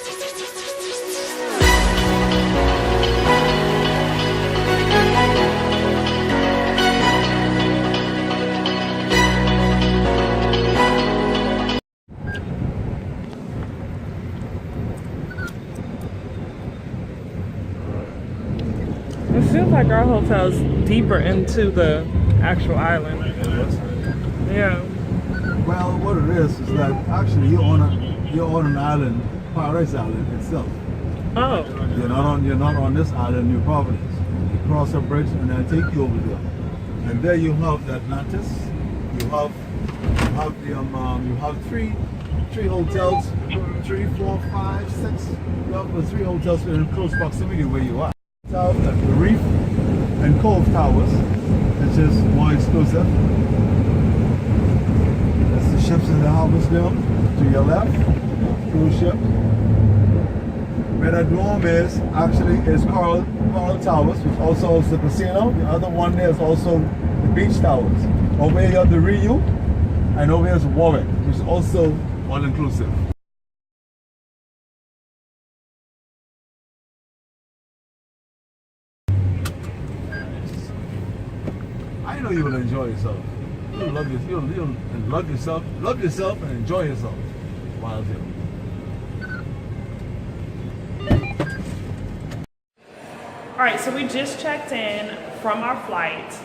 It feels like our hotel's deeper into the actual island. Yeah. Well, what it is that actually you're on an island, Paradise Island itself. Oh. You're not on this island, New Providence. You cross a bridge and then take you over there. And there you have the Atlantis. You have three hotels, 3, 4, 5, 6. You have the 3 hotels in close proximity where you are. South at the Reef and Cove Towers, which is more exclusive. That's the ships in the harbor's there to your left, cruise ship. Where that dome is actually is Coral Towers, which also is the casino. The other one there is also the beach towers. Over here you have the Riu, and over here is Warwick, which is also all inclusive. I know you will enjoy yourself. You'll love yourself and enjoy yourself while here. All right, so we just checked in from our flight,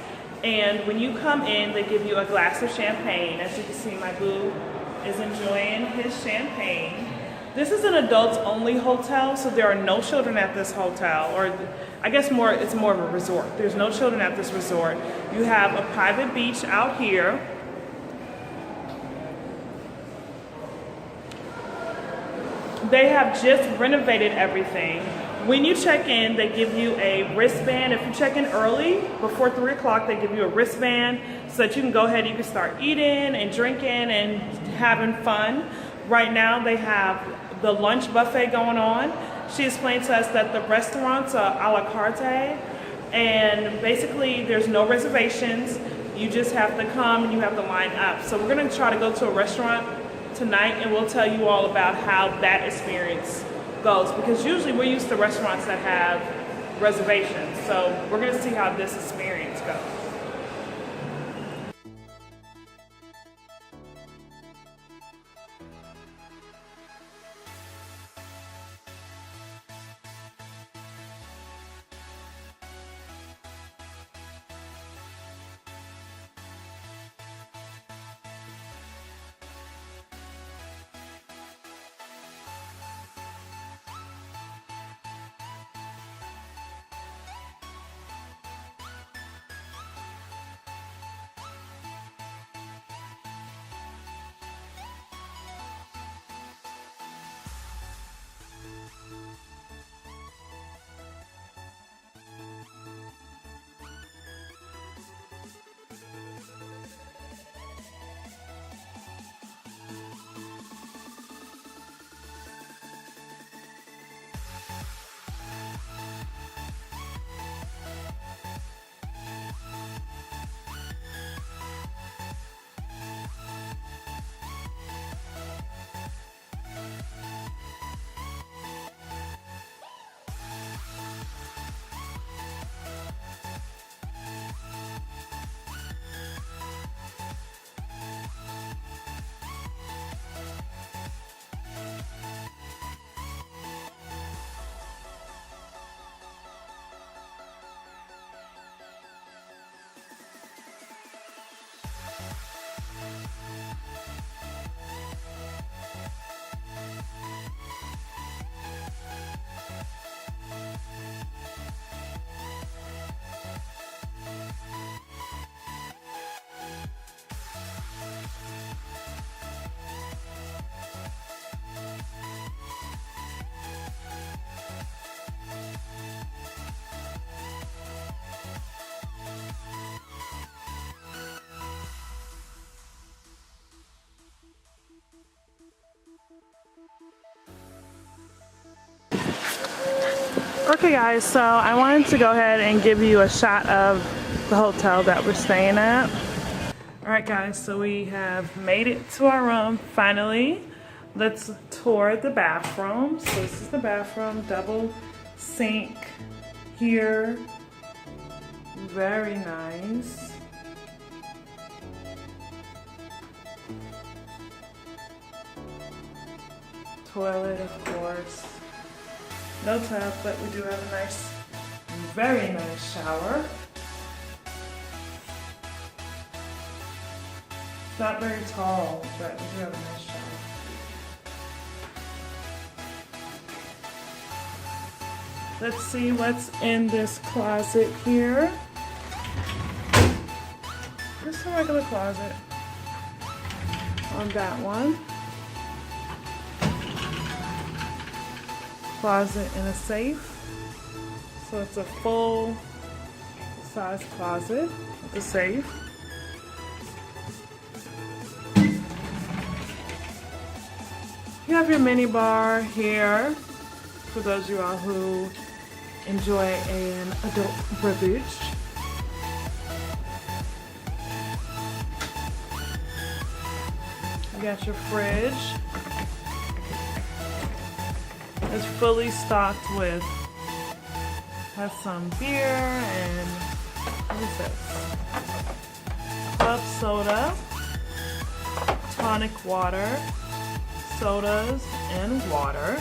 and when you come in, they give you a glass of champagne. As you can see, my boo is enjoying his champagne. This is an adults-only hotel, so there are no children at this hotel, or I guess it's more of a resort. There's no children at this resort. You have a private beach out here. They have just renovated everything. When you check in, they give you a wristband. If you check in early, before 3 o'clock, they give you a wristband so that you can go ahead and you can start eating and drinking and having fun. Right now, they have the lunch buffet going on. She explained to us that the restaurants are a la carte, and basically there's no reservations. You just have to come and you have to line up. So we're gonna try to go to a restaurant tonight, and we'll tell you all about how that experience goes, because usually we're used to restaurants that have reservations. So we're gonna see how this experience goes. Okay guys, so I wanted to go ahead and give you a shot of the hotel that we're staying at. Alright guys, so we have made it to our room finally. Let's tour the bathroom. So this is the bathroom, double sink here. Very nice. Toilet, of course. No tub, but we do have a nice, very nice shower. It's not very tall, but we do have a nice shower. Let's see what's in this closet here. Just a regular closet on that one. Closet and a safe. So it's a full size closet with a safe. You have your mini bar here for those of you all who enjoy an adult beverage. You got your fridge. It's fully stocked with, has some beer and what is this? Club soda, tonic water, sodas, and water.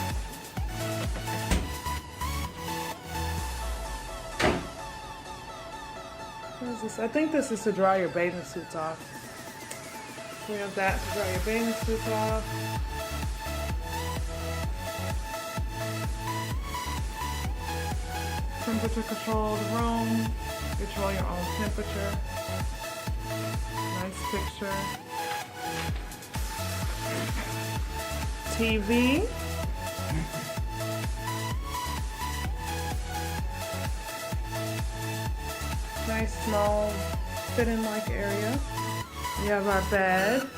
What is this? I think this is to dry your bathing suits off. We have that to dry your bathing suits off. Temperature controlled room. Control your own temperature. Nice picture. TV. Nice small fit-in like area. We have our bed.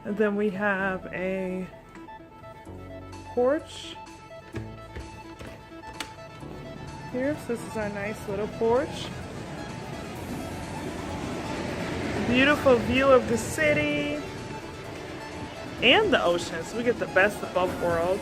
And then we have a porch here. So this is our nice little porch. Beautiful view of the city and the ocean. So we get the best of both worlds.